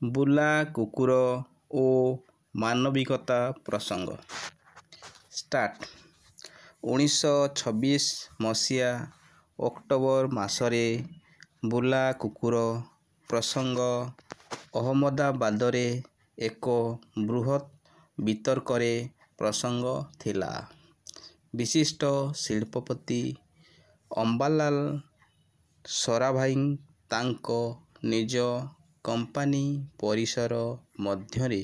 ବୁଲା କୁକୁର ଓ ମାନବିକତା ପ୍ରସଙ୍ଗ। ଷ୍ଟାର୍ଟ। 1926 ମସିହା ଅକ୍ଟୋବର ମାସରେ ବୁଲା କୁକୁର ପ୍ରସଙ୍ଗ ଅହମ୍ମଦାବାଦରେ ଏକ ବୃହତ୍ ବିତର୍କରେ ପ୍ରସଙ୍ଗ ଥିଲା। ବିଶିଷ୍ଟ ଶିଳ୍ପପତି ଅମ୍ବାଲାଲ ସରାଭାଇ ତାଙ୍କ ନିଜ କମ୍ପାନୀ ପରିସର ମଧ୍ୟରେ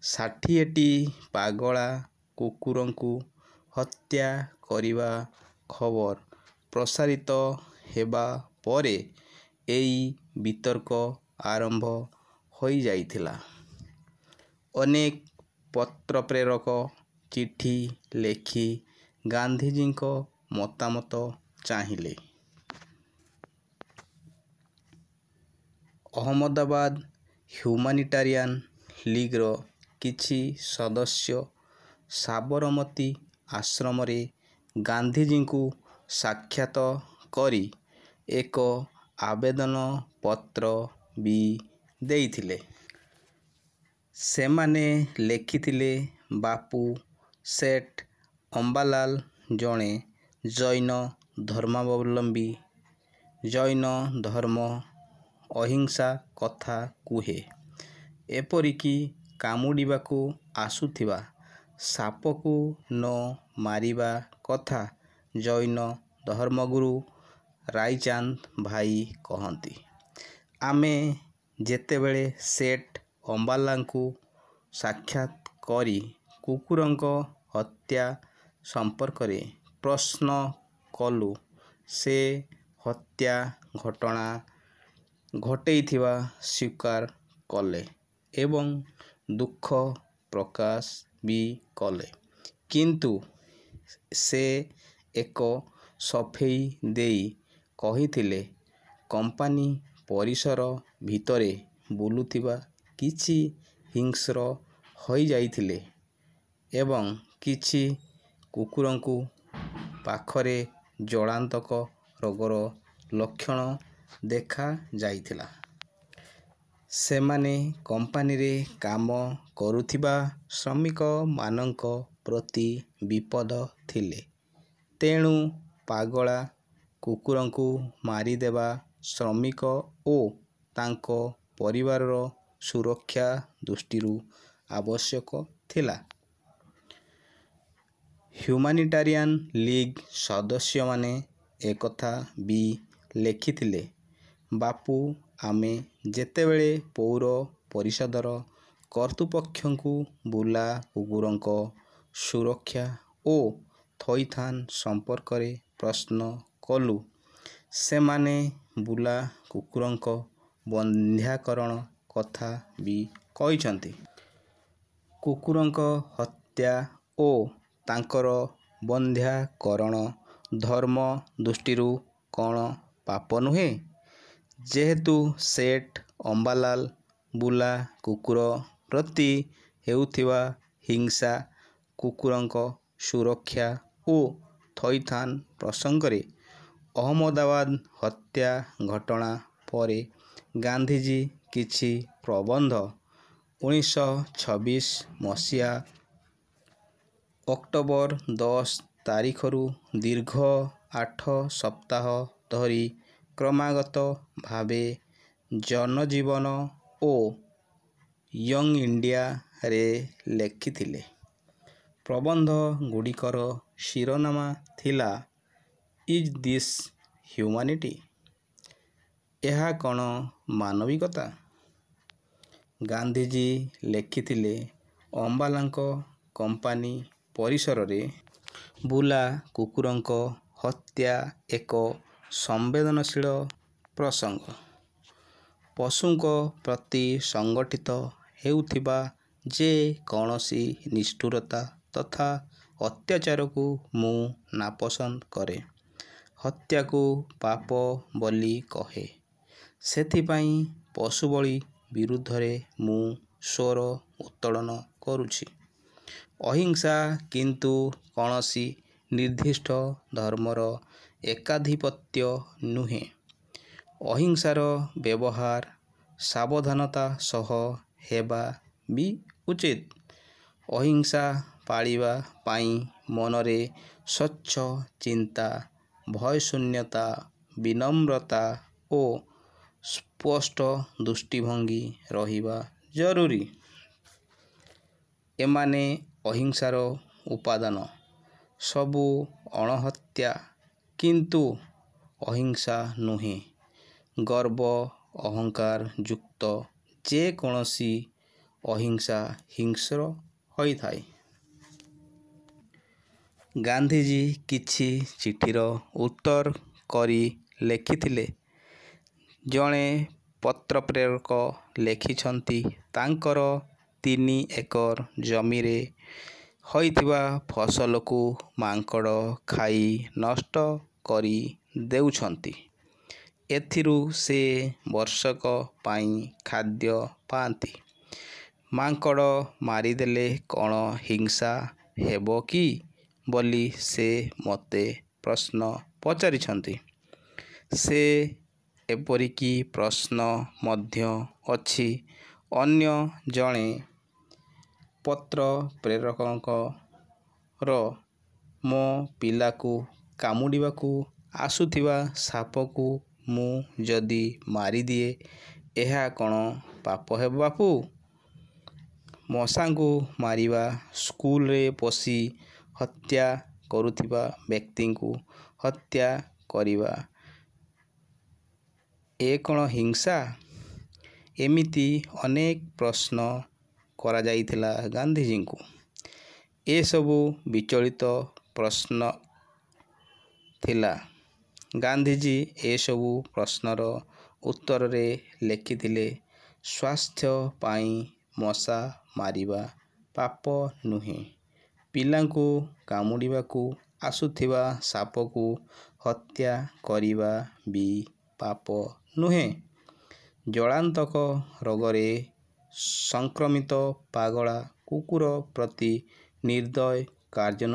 60ଟି ପାଗଳା କୁକୁରଙ୍କୁ ହତ୍ୟା କରିବା ଖବର ପ୍ରସାରିତ ହେବା ପରେ ଏହି ବିତର୍କ ଆରମ୍ଭ ହୋଇଯାଇଥିଲା। ଅନେକ ପତ୍ରପ୍ରେରକ ଚିଠି ଲେଖି ଗାନ୍ଧିଜୀଙ୍କ ମତାମତ ଚାହିଁଲେ। ଅହମ୍ମଦାବାଦ ହ୍ୟୁମାନିଟାରିଆନ ଲିଗ୍ର କିଛି ସଦସ୍ୟ ସାବରମତୀ ଆଶ୍ରମରେ ଗାନ୍ଧିଜୀଙ୍କୁ ସାକ୍ଷାତ କରି ଏକ ଆବେଦନ ପତ୍ର ବି ଦେଇଥିଲେ। ସେମାନେ ଲେଖିଥିଲେ, ବାପୁ ସେଠ ଅମ୍ବାଲାଲ ଜଣେ ଜୈନ ଧର୍ମାବଲମ୍ବୀ। ଜୈନ ଧର୍ମ ଅହିଂସା କଥା କୁହେ। ଏପରିକି କାମୁଡ଼ିବାକୁ ଆସୁଥିବା ସାପକୁ ନ ମାରିବା କଥା ଜୈନ ଧର୍ମଗୁରୁ ରାଇଚାନ୍ଦ ଭାଇ କହନ୍ତି। ଆମେ ଯେତେବେଳେ ସେଠ ଅମ୍ବାଲାଙ୍କୁ ସାକ୍ଷାତ କରି କୁକୁରଙ୍କ ହତ୍ୟା ସମ୍ପର୍କରେ ପ୍ରଶ୍ନ କଲୁ, ସେ ହତ୍ୟା ଘଟଣା ଘଟେଇଥିବା ସ୍ୱୀକାର କଲେ ଏବଂ ଦୁଃଖ ପ୍ରକାଶ ବି କଲେ। କିନ୍ତୁ ସେ ଏକ ସଫେଇ ଦେଇ କହିଥିଲେ, କମ୍ପାନୀ ପରିସର ଭିତରେ ବୁଲୁଥିବା କିଛି ହିଂସ୍ର ହୋଇଯାଇଥିଲେ ଏବଂ କିଛି କୁକୁରଙ୍କୁ ପାଖରେ ଜଳାନ୍ତକ ରୋଗର ଲକ୍ଷଣ ଦେଖାଯାଇଥିଲା। ସେମାନେ କମ୍ପାନୀରେ କାମ କରୁଥିବା ଶ୍ରମିକମାନଙ୍କ ପ୍ରତି ବିପଦ ଥିଲେ। ତେଣୁ ପାଗଳା କୁକୁରଙ୍କୁ ମାରିଦେବା ଶ୍ରମିକ ଓ ତାଙ୍କ ପରିବାରର ସୁରକ୍ଷା ଦୃଷ୍ଟିରୁ ଆବଶ୍ୟକ ଥିଲା। ହ୍ୟୁମାନିଟାରିଆନ ଲିଗ୍ ସଦସ୍ୟମାନେ ଏକଥା ବି ଲେଖିଥିଲେ, ବାପୁ ଆମେ ଯେତେବେଳେ ପୌର ପରିଷଦର କର୍ତ୍ତୃପକ୍ଷଙ୍କୁ ବୁଲା କୁକୁରଙ୍କ ସୁରକ୍ଷା ଓ ଥଇଥାନ ସମ୍ପର୍କରେ ପ୍ରଶ୍ନ କଲୁ, ସେମାନେ ବୁଲା କୁକୁରଙ୍କ ବନ୍ଧ୍ୟାକରଣ କଥା ବି କହିଛନ୍ତି। କୁକୁରଙ୍କ ହତ୍ୟା ଓ ତାଙ୍କର ବନ୍ଧ୍ୟାକରଣ ଧର୍ମ ଦୃଷ୍ଟିରୁ କ'ଣ ପାପ ନୁହେଁ? ଯେହେତୁ ସେଠ ଅମ୍ବାଲାଲ ବୁଲା କୁକୁର ପ୍ରତି ହେଉଥିବା ହିଂସା, କୁକୁରଙ୍କ ସୁରକ୍ଷା ଓ ଥଇଥାନ ପ୍ରସଙ୍ଗରେ ଅହମ୍ମଦାବାଦ ହତ୍ୟା ଘଟଣା ପରେ ଗାନ୍ଧିଜୀ କିଛି ପ୍ରବନ୍ଧ 1926 ମସିହା ଅକ୍ଟୋବର 10 ତାରିଖରୁ ଦୀର୍ଘ 8 ସପ୍ତାହ ଧରି କ୍ରମାଗତ ଭାବେ ଜନଜୀବନ ଓ ୟଙ୍ଗ ଇଣ୍ଡିଆରେ ଲେଖିଥିଲେ। ପ୍ରବନ୍ଧଗୁଡ଼ିକର ଶିରୋନାମା ଥିଲା, ଇଜ୍ ଦିସ୍ ହ୍ୟୁମାନିଟି? ଏହା କ'ଣ ମାନବିକତା? ଗାନ୍ଧିଜୀ ଲେଖିଥିଲେ, ଅମ୍ବାଲାଙ୍କ କମ୍ପାନୀ ପରିସରରେ ବୁଲା କୁକୁରଙ୍କ ହତ୍ୟା ଏକ ସମ୍ବେଦନଶୀଳ ପ୍ରସଙ୍ଗ। ପଶୁଙ୍କ ପ୍ରତି ସଂଗଠିତ ହେଉଥିବା ଯେ କୌଣସି ନିଷ୍ଠୁରତା ତଥା ଅତ୍ୟାଚାରକୁ ମୁଁ ନାପସନ୍ଦ କରେ। ହତ୍ୟାକୁ ପାପ ବୋଲି କହେ। ସେଥିପାଇଁ ପଶୁବଳୀ ବିରୁଦ୍ଧରେ ମୁଁ ସ୍ୱର ଉତ୍ତୋଳନ କରୁଛି। ଅହିଂସା କିନ୍ତୁ କୌଣସି ନିର୍ଦ୍ଦିଷ୍ଟ ଧର୍ମର ଏକାଧିପତ୍ୟ ନୁହେଁ। ଅହିଂସାର ବ୍ୟବହାର ସାବଧାନତା ସହ ହେବା ବି ଉଚିତ। ଅହିଂସା ପାଳିବା ପାଇଁ ମନରେ ସ୍ୱଚ୍ଛ ଚିନ୍ତା, ଭୟଶୂନ୍ୟତା, ବିନମ୍ରତା ଓ ସ୍ପଷ୍ଟ ଦୃଷ୍ଟିଭଙ୍ଗୀ ରହିବା ଜରୁରୀ। ଏମାନେ ଅହିଂସାର ଉପାଦାନ। ସବୁ ଅଣହତ୍ୟା କିନ୍ତୁ ଅହିଂସା ନୁହେଁ। ଗର୍ବ ଅହଙ୍କାର ଯୁକ୍ତ ଯେକୌଣସି ଅହିଂସା ହିଂସ୍ର ହୋଇଥାଏ। ଗାନ୍ଧିଜୀ କିଛି ଚିଠିର ଉତ୍ତର କରି ଲେଖିଥିଲେ। ଜଣେ ପତ୍ରପ୍ରେରକ ଲେଖିଛନ୍ତି ତାଙ୍କର 3 ଏକର ଜମିରେ ହୋଇଥିବା ଫସଲକୁ ମାଙ୍କଡ଼ ଖାଇ ନଷ୍ଟ କରି ଦେଉଛନ୍ତି। ଏଥିରୁ ସେ ବର୍ଷକ ପାଇଁ ଖାଦ୍ୟ ପାଆନ୍ତି। ମାଙ୍କଡ଼ ମାରିଦେଲେ କ'ଣ ହିଂସା ହେବ କି ବୋଲି ସେ ମୋତେ ପ୍ରଶ୍ନ ପଚାରିଛନ୍ତି। ସେ ଏପରିକି ପ୍ରଶ୍ନ ମଧ୍ୟ ଅଛି ଅନ୍ୟ ଜଣେ ପତ୍ରପ୍ରେରକଙ୍କର ମୋ ପିଲାକୁ କାମୁଡ଼ିବାକୁ ଆସୁଥିବା ସାପକୁ ମୁଁ ଯଦି ମାରିଦିଏ ଏହା କ'ଣ ପାପ ହେବ ବାପୁ? ମଶାଙ୍କୁ ମାରିବା, ସ୍କୁଲରେ ପଶି ହତ୍ୟା କରୁଥିବା ବ୍ୟକ୍ତିଙ୍କୁ ହତ୍ୟା କରିବା ଏ କ'ଣ ହିଂସା? ଏମିତି ଅନେକ ପ୍ରଶ୍ନ କରାଯାଇଥିଲା ଗାନ୍ଧିଜୀଙ୍କୁ। ଏସବୁ ବିଚଳିତ ପ୍ରଶ୍ନ ଥିଲା। ଗାନ୍ଧିଜୀ ଏସବୁ ପ୍ରଶ୍ନର ଉତ୍ତରରେ ଲେଖିଥିଲେ ସ୍ୱାସ୍ଥ୍ୟ ପାଇଁ ମଶା ମାରିବା ପାପ ନୁହେଁ। ପିଲାଙ୍କୁ କାମୁଡ଼ିବାକୁ ଆସୁଥିବା ସାପକୁ ହତ୍ୟା କରିବା ବି ପାପ ନୁହେଁ। ଜଳାନ୍ତକ ରୋଗରେ ସଂକ୍ରମିତ ପାଗଳା କୁକୁର ପ୍ରତି ନିର୍ଦ୍ଦୟ କାର୍ଯ୍ୟାନୁଷ୍ଠାନ